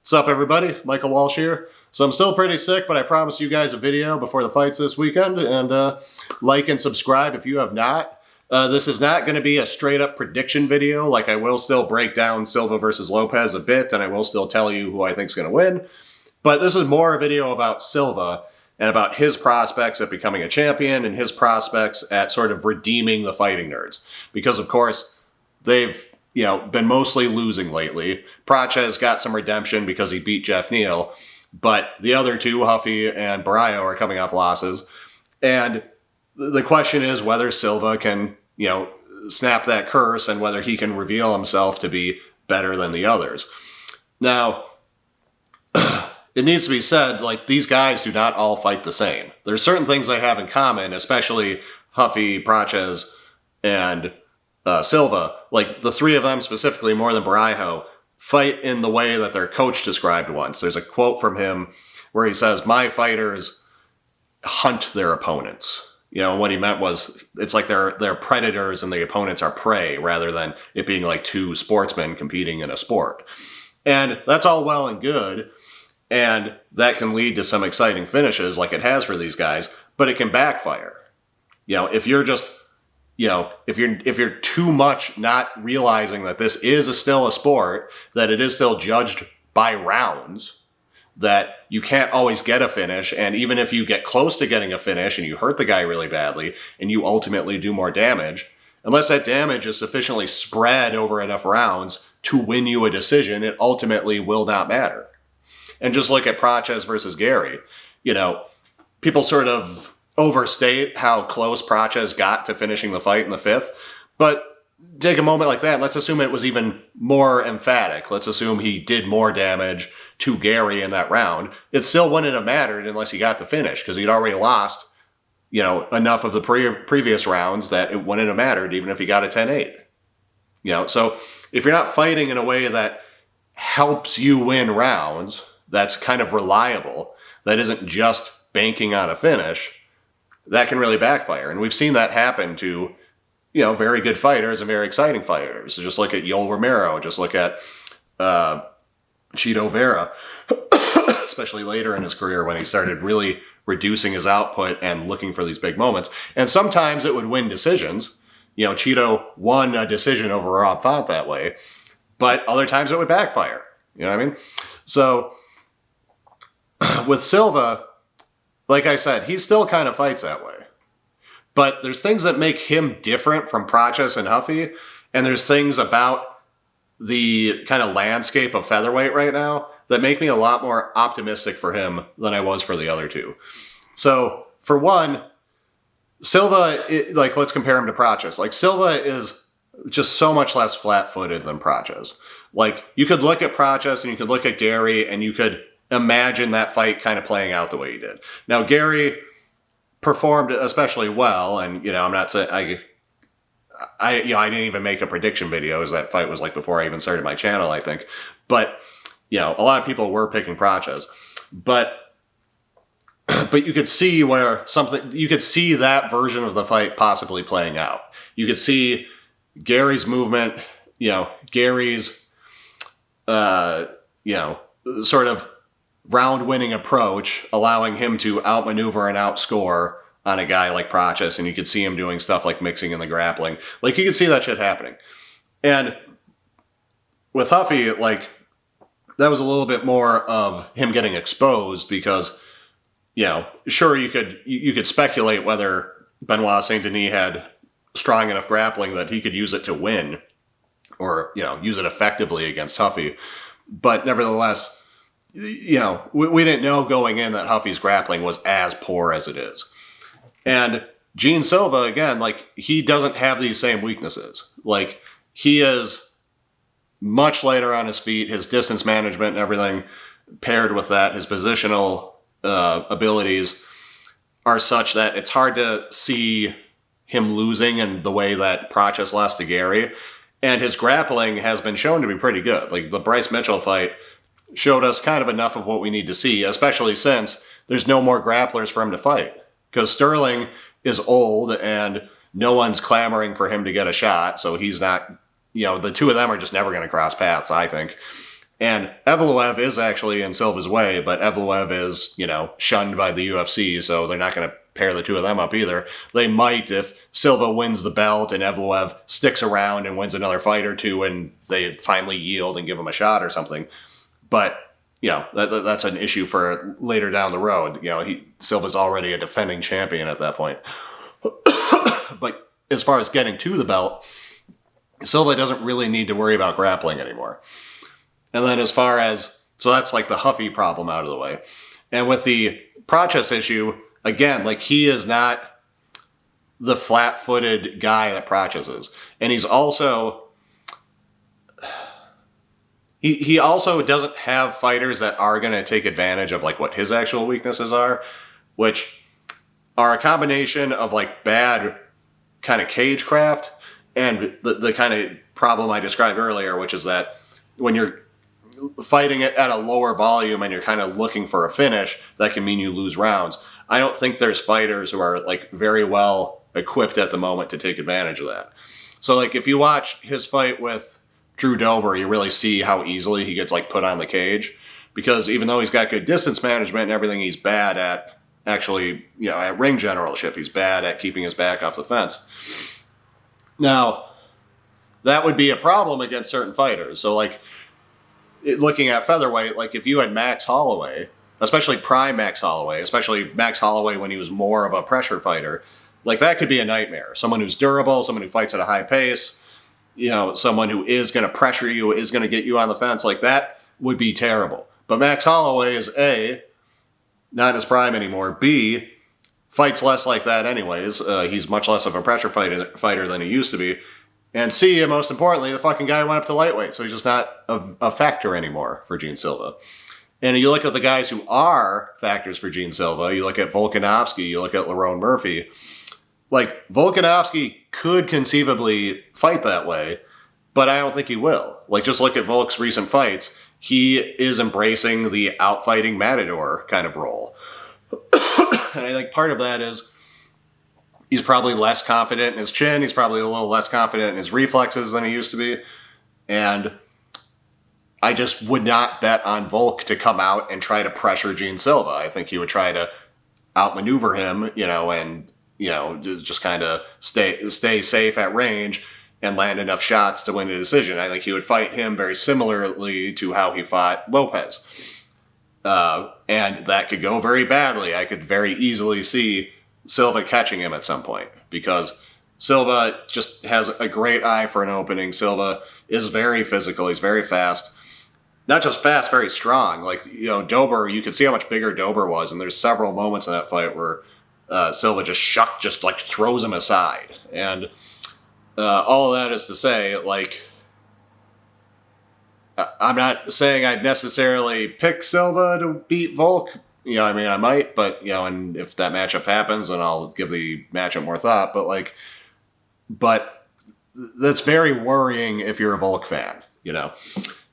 What's up, everybody? Michael Walsh here. So I'm still pretty sick, but I promised you guys a video before the fights this weekend, and like and subscribe if you have not. This is not going to be a straight-up prediction video. Like, I will still break down Silva versus Lopez a bit, and I will still tell you who I think is going to win. But this is more a video about Silva and about his prospects at becoming a champion and his prospects at sort of redeeming the fighting nerds. Because, of course, they've been mostly losing lately. Pracha's got some redemption because he beat Jeff Neal, but the other two, Huffy and Barrio, are coming off losses. And the question is whether Silva can, snap that curse and whether he can reveal himself to be better than the others. Now, it needs to be said, like, these guys do not all fight the same. There's certain things they have in common, especially Huffy, Pracha's, and Silva. Like, the three of them specifically, more than Barrio, fight in the way that their coach described once. There's a quote from him where he says, "My fighters hunt their opponents." What he meant was, it's like they're predators and the opponents are prey, rather than it being like two sportsmen competing in a sport. And that's all well and good, and that can lead to some exciting finishes like it has for these guys, but it can backfire. If you're just if you're too much not realizing that this is still a sport, that it is still judged by rounds, that you can't always get a finish, and even if you get close to getting a finish and you hurt the guy really badly and you ultimately do more damage, unless that damage is sufficiently spread over enough rounds to win you a decision, it ultimately will not matter. And just look at Pracha's versus Gary. People sort of overstate how close Pracha's got to finishing the fight in the fifth, but take a moment like that. Let's assume it was even more emphatic. Let's assume he did more damage to Gary in that round. It still wouldn't have mattered unless he got the finish, because he'd already lost, enough of the previous rounds that it wouldn't have mattered even if he got a 10-8. So if you're not fighting in a way that helps you win rounds, that's kind of reliable, that isn't just banking on a finish, that can really backfire. And we've seen that happen to, very good fighters and very exciting fighters. So just look at Yoel Romero, just look at Chito Vera, especially later in his career when he started really reducing his output and looking for these big moments. And sometimes it would win decisions. Chito won a decision over Rob Font that way, but other times it would backfire. You know what I mean? So with Silva, like I said, he still kind of fights that way. But there's things that make him different from Pracha's and Huffy, and there's things about the kind of landscape of featherweight right now that make me a lot more optimistic for him than I was for the other two. So, for one, Silva, let's compare him to Pracha's. Like, Silva is just so much less flat-footed than Pracha's. Like, you could look at Pracha's and you could look at Gary and you could imagine that fight kind of playing out the way he did. Now, Gary performed especially well, and I'm not saying I didn't even make a prediction video, as that fight was like before I even started my channel, I think. But a lot of people were picking Pracha's, but you could see you could see that version of the fight possibly playing out. You could see Gary's movement, Gary's sort of round-winning approach, allowing him to outmaneuver and outscore on a guy like Pracha's, and you could see him doing stuff like mixing in the grappling. Like, you could see that shit happening. And with Huffy, that was a little bit more of him getting exposed because, sure, you could speculate whether Benoit Saint-Denis had strong enough grappling that he could use it to win or, use it effectively against Huffy. But nevertheless, we didn't know going in that Huffy's grappling was as poor as it is. And Gene Silva, again, he doesn't have these same weaknesses. He is much lighter on his feet. His distance management and everything paired with that, his positional abilities are such that it's hard to see him losing in the way that Pracha's lost to Gary. And his grappling has been shown to be pretty good. Like, the Bryce Mitchell fight showed us kind of enough of what we need to see, especially since there's no more grapplers for him to fight. Because Sterling is old and no one's clamoring for him to get a shot, so he's not, the two of them are just never going to cross paths, I think. And Evloev is actually in Silva's way, but Evloev is, shunned by the UFC, so they're not going to pair the two of them up either. They might if Silva wins the belt and Evloev sticks around and wins another fight or two and they finally yield and give him a shot or something. But, that's an issue for later down the road. Silva's already a defending champion at that point. But as far as getting to the belt, Silva doesn't really need to worry about grappling anymore. And then so that's like the Huffy problem out of the way. And with the Praches issue, again, like he is not the flat-footed guy that Praches is. And he's also, he also doesn't have fighters that are going to take advantage of like what his actual weaknesses are, which are a combination of like bad kind of cage craft and the kind of problem I described earlier, which is that when you're fighting it at a lower volume and you're kind of looking for a finish, that can mean you lose rounds. I don't think there's fighters who are like very well equipped at the moment to take advantage of that. So like if you watch his fight with Drew Dober, you really see how easily he gets like put on the cage, because even though he's got good distance management and everything, he's bad at actually, at ring generalship. He's bad at keeping his back off the fence. Now, that would be a problem against certain fighters. So like looking at featherweight, like if you had Max Holloway, especially prime Max Holloway, especially Max Holloway when he was more of a pressure fighter, like that could be a nightmare. Someone who's durable, someone who fights at a high pace, someone who is going to pressure you, is going to get you on the fence, like that would be terrible. But Max Holloway is A, not his prime anymore, B, fights less like that anyways. He's much less of a pressure fighter than he used to be. And C, and most importantly, the fucking guy went up to lightweight, so he's just not a factor anymore for Gene Silva. And you look at the guys who are factors for Gene Silva, you look at Volkanovski, you look at Lerone Murphy. Like, Volkanovski could conceivably fight that way, but I don't think he will. Like, just look at Volk's recent fights. He is embracing the outfighting matador kind of role. And I think part of that is he's probably less confident in his chin. He's probably a little less confident in his reflexes than he used to be. And I just would not bet on Volk to come out and try to pressure Gene Silva. I think he would try to outmaneuver him, and, just kind of stay safe at range and land enough shots to win a decision. I think he would fight him very similarly to how he fought Lopez. And that could go very badly. I could very easily see Silva catching him at some point, because Silva just has a great eye for an opening. Silva is very physical. He's very fast. Not just fast, very strong. Like, Dober, you could see how much bigger Dober was, and there's several moments in that fight where Silva just like throws him aside. And all of that is to say, like, I'm not saying I'd necessarily pick Silva to beat Volk. I might, but, and if that matchup happens, then I'll give the matchup more thought. But that's very worrying if you're a Volk fan,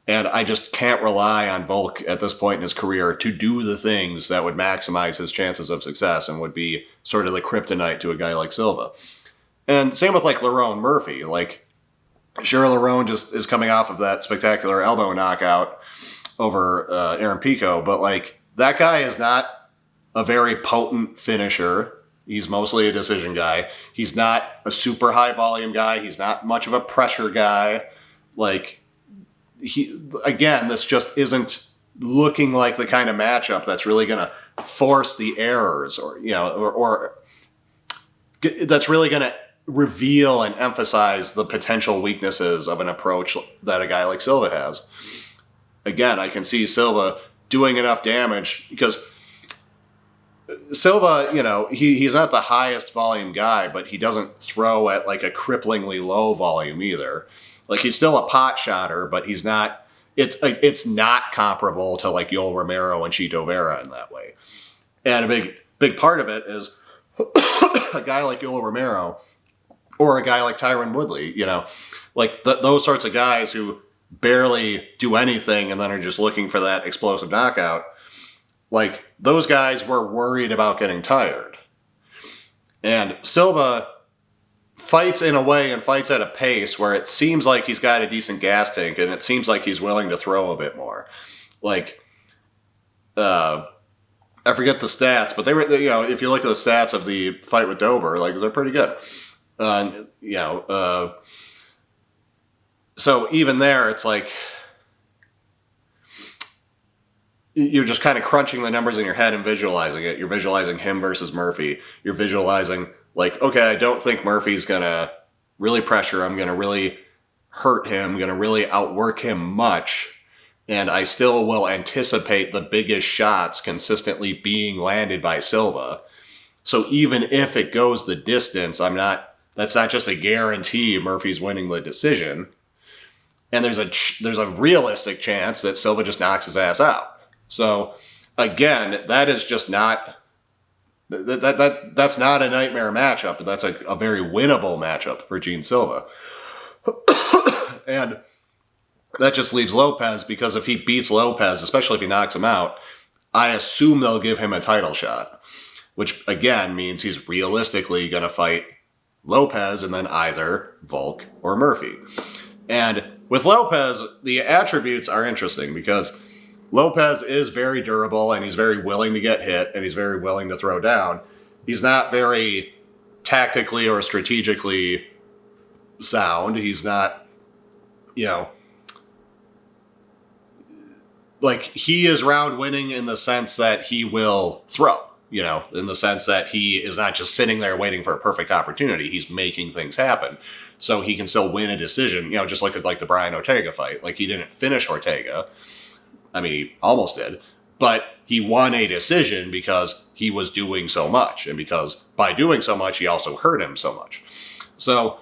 And I just can't rely on Volk at this point in his career to do the things that would maximize his chances of success and would be sort of the kryptonite to a guy like Silva. And same with like Lerone Murphy. Like, sure, Lerone just is coming off of that spectacular elbow knockout over Aaron Pico, but like that guy is not a very potent finisher. He's mostly a decision guy. He's not a super high volume guy. He's not much of a pressure guy. Like, this just isn't looking like the kind of matchup that's really going to force the errors or that's really going to reveal and emphasize the potential weaknesses of an approach that a guy like Silva has. Again, I can see Silva doing enough damage because Silva, he's not the highest volume guy, but he doesn't throw at like a cripplingly low volume either. Like, he's still a pot shotter, but he's not. It's not comparable to like Yoel Romero and Chito Vera in that way. And a big part of it is a guy like Yoel Romero or a guy like Tyron Woodley. Like those sorts of guys who barely do anything and then are just looking for that explosive knockout. Like, those guys were worried about getting tired. And Silva fights in a way and fights at a pace where it seems like he's got a decent gas tank and it seems like he's willing to throw a bit more. Like, I forget the stats, but they were, you know, if you look at the stats of the fight with Dober, like, they're pretty good. You know, so even there, it's like, you're just kind of crunching the numbers in your head and visualizing it. You're visualizing him versus Murphy. You're visualizing, like, okay, I don't think Murphy's going to really pressure him, going to really hurt him, going to really outwork him much. And I still will anticipate the biggest shots consistently being landed by Silva. So even if it goes the distance, that's not just a guarantee Murphy's winning the decision. And there's a realistic chance that Silva just knocks his ass out. So again, that is just not that's not a nightmare matchup, but that's a very winnable matchup for Gene Silva. And that just leaves Lopez, because if he beats Lopez, especially if he knocks him out, I assume they'll give him a title shot, which again means he's realistically going to fight Lopez and then either Volk or Murphy. And with Lopez, the attributes are interesting because Lopez is very durable and he's very willing to get hit and he's very willing to throw down. He's not very tactically or strategically sound. He's not, you know, like, he is round winning in the sense that he will throw, you know, in the sense that he is not just sitting there waiting for a perfect opportunity. He's making things happen. So he can still win a decision, you know, just like the Brian Ortega fight. Like, he didn't finish Ortega. I mean, he almost did. But he won a decision because he was doing so much. And because by doing so much, he also hurt him so much. So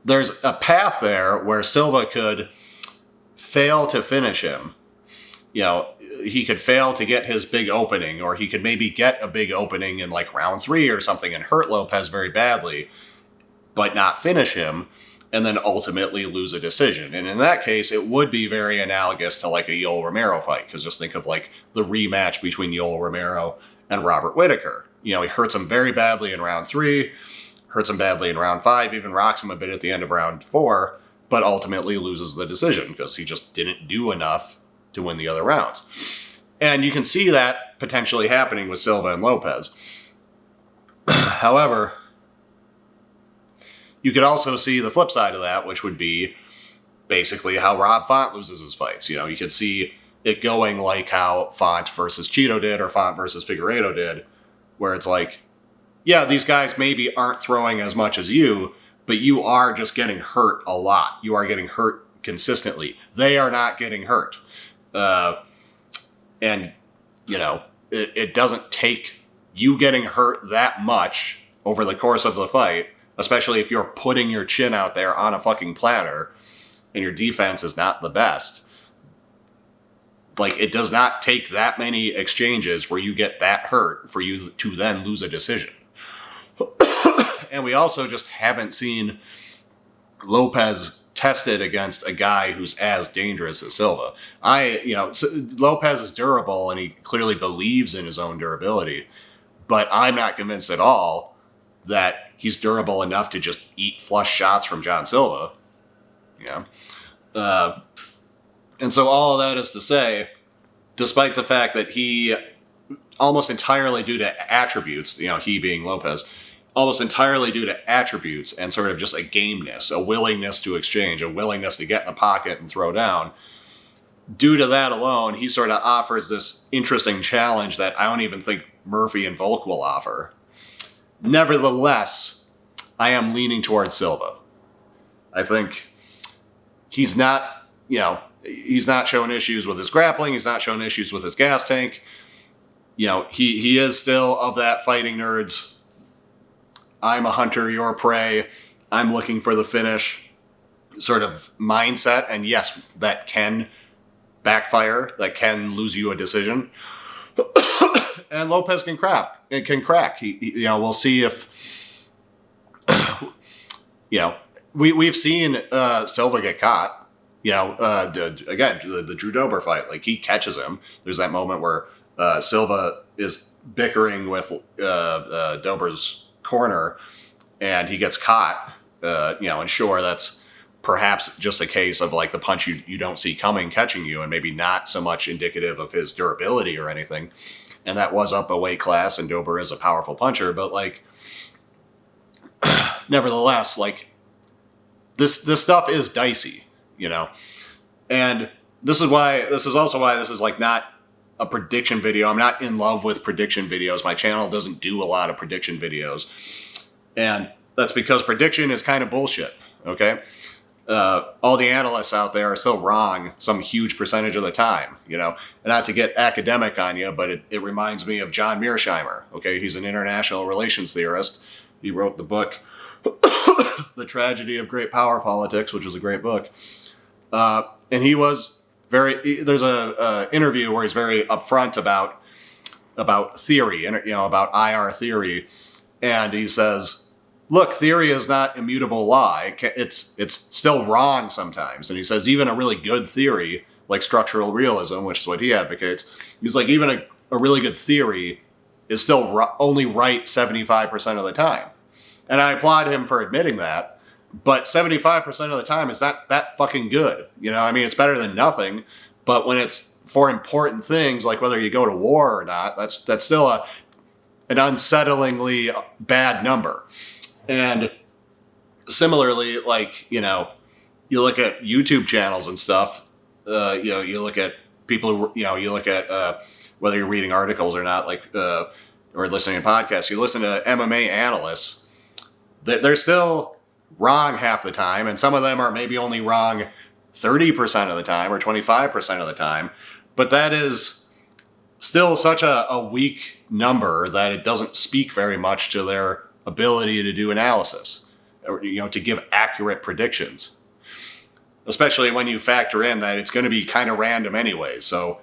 there's a path there where Silva could fail to finish him. You know, he could fail to get his big opening, or he could maybe get a big opening in like round 3 or something and hurt Lopez very badly, but not finish him, and then ultimately lose a decision. And in that case, it would be very analogous to like a Yoel Romero fight, because just think of like the rematch between Yoel Romero and Robert Whittaker. You know, he hurts him very badly in round 3, hurts him badly in round 5, even rocks him a bit at the end of round 4, but ultimately loses the decision because he just didn't do enough to win the other rounds. And you can see that potentially happening with Silva and Lopez. However, you could also see the flip side of that, which would be basically how Rob Font loses his fights. You know, you could see it going like how Font versus Cheeto did, or Font versus Figueiredo did, where it's like, yeah, these guys maybe aren't throwing as much as you, but you are just getting hurt a lot. You are getting hurt consistently. They are not getting hurt. And, you know, it doesn't take you getting hurt that much over the course of the fight, especially if you're putting your chin out there on a fucking platter and your defense is not the best. Like, it does not take that many exchanges where you get that hurt for you to then lose a decision. And we also just haven't seen Lopez tested against a guy who's as dangerous as Silva. Lopez is durable and he clearly believes in his own durability, but I'm not convinced at all that he's durable enough to just eat flush shots from John Silva. Yeah. And so all of that is to say, despite the fact that he almost entirely due to attributes, you know, he being Lopez, almost entirely due to attributes and sort of just a gameness, a willingness to exchange, a willingness to get in the pocket and throw down. Due to that alone, he sort of offers this interesting challenge that I don't even think Murphy and Volk will offer. Nevertheless, I am leaning towards Silva. I think he's not, you know, he's not showing issues with his grappling. He's not showing issues with his gas tank. You know, he is still of that fighting nerds, I'm a hunter, you're prey, I'm looking for the finish sort of mindset. And yes, that can backfire, that can lose you a decision. And Lopez can crack. It can crack. You know, we'll see if, you know, we've seen Silva get caught. You know, again, the Drew Dober fight, like, he catches him. There's that moment where Silva is bickering with Dober's corner and he gets caught, and sure, that's perhaps just a case of like the punch you don't see coming catching you, and maybe not so much indicative of his durability or anything. And that was up a weight class, and Dober is a powerful puncher, but like, nevertheless, like this stuff is dicey, and this is also why this is like not a prediction video. I'm not in love with prediction videos. My channel doesn't do a lot of prediction videos, and that's because prediction is kind of bullshit. Okay. All the analysts out there are still wrong some huge percentage of the time, and not to get academic on you, but it reminds me of John Mearsheimer. Okay. He's an international relations theorist. He wrote the book, The Tragedy of Great Power Politics, which is a great book. And he was there's a interview where he's very upfront about theory and, about IR theory. And he says, look, theory is not immutable law. It's still wrong sometimes. And he says even a really good theory, like structural realism, which is what he advocates, he's like even a really good theory is still only right 75% of the time. And I applaud him for admitting that. But 75% of the time is not that fucking good. It's better than nothing. But when it's for important things, like whether you go to war or not, that's still an unsettlingly bad number. And similarly, like, you look at YouTube channels and stuff, you look at people who, you look at whether you're reading articles or not, like, or listening to podcasts, you listen to MMA analysts, they're still wrong half the time. And some of them are maybe only wrong 30% of the time or 25% of the time. But that is still such a weak number that it doesn't speak very much to their ability to do analysis, or to give accurate predictions, especially when you factor in that it's going to be kind of random anyway. So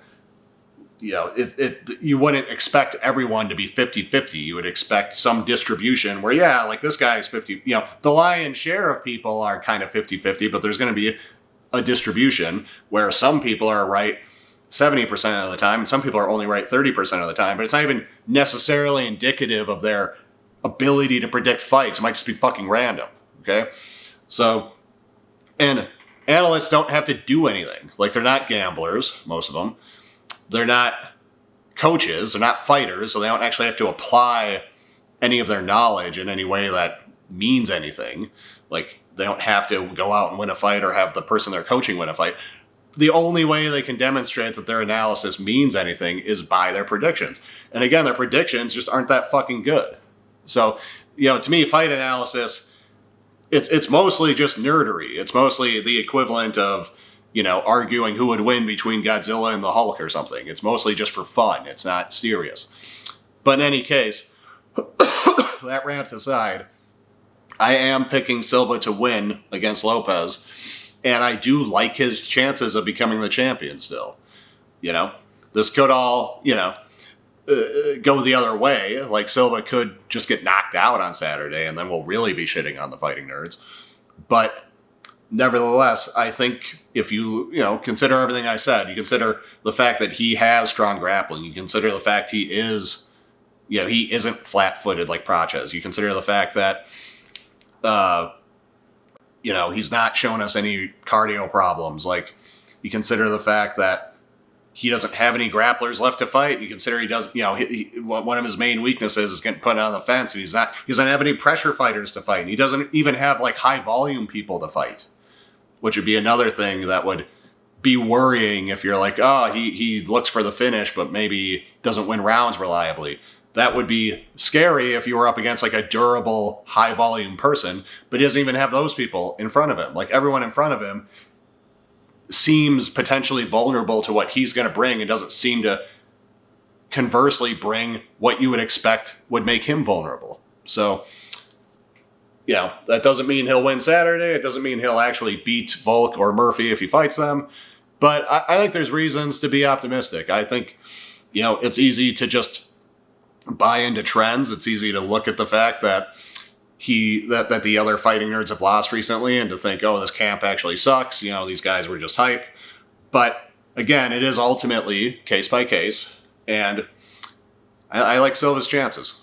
you wouldn't expect everyone to be 50-50. You would expect some distribution where, like this guy's 50, the lion's share of people are kind of 50-50, but there's going to be a distribution where some people are right 70% of the time and some people are only right 30% of the time, but it's not even necessarily indicative of their ability to predict fights. It might just be fucking random. Okay. So, and analysts don't have to do anything. Like, they're not gamblers, most of them. They're not coaches. They're not fighters. So they don't actually have to apply any of their knowledge in any way that means anything. Like, they don't have to go out and win a fight or have the person they're coaching win a fight. The only way they can demonstrate that their analysis means anything is by their predictions. And again, their predictions just aren't that fucking good. So, to me, fight analysis, it's mostly just nerdery. It's mostly the equivalent of, arguing who would win between Godzilla and the Hulk or something. It's mostly just for fun. It's not serious. But in any case, that rant aside, I am picking Silva to win against Lopez, and I do like his chances of becoming the champion still. This could all, go the other way. Like, Silva could just get knocked out on Saturday, and then we'll really be shitting on the fighting nerds. But nevertheless, I think if you, consider everything I said, you consider the fact that he has strong grappling, you consider the fact he is, he isn't flat-footed like Praches, you consider the fact that, he's not showing us any cardio problems, like, you consider the fact that he doesn't have any grapplers left to fight. You consider he doesn't, one of his main weaknesses is getting put on the fence, and he doesn't have any pressure fighters to fight. And he doesn't even have like high volume people to fight, which would be another thing that would be worrying if you're like, oh, he looks for the finish, but maybe doesn't win rounds reliably. That would be scary if you were up against like a durable, high volume person, but he doesn't even have those people in front of him. Like, everyone in front of him seems potentially vulnerable to what he's going to bring and doesn't seem to conversely bring what you would expect would make him vulnerable. So, that doesn't mean he'll win Saturday. It doesn't mean he'll actually beat Volk or Murphy if he fights them. But I think there's reasons to be optimistic. I think, it's easy to just buy into trends. It's easy to look at the fact that that the other fighting nerds have lost recently and to think, oh, this camp actually sucks. These guys were just hype. But again, it is ultimately case by case. And I like Silva's chances.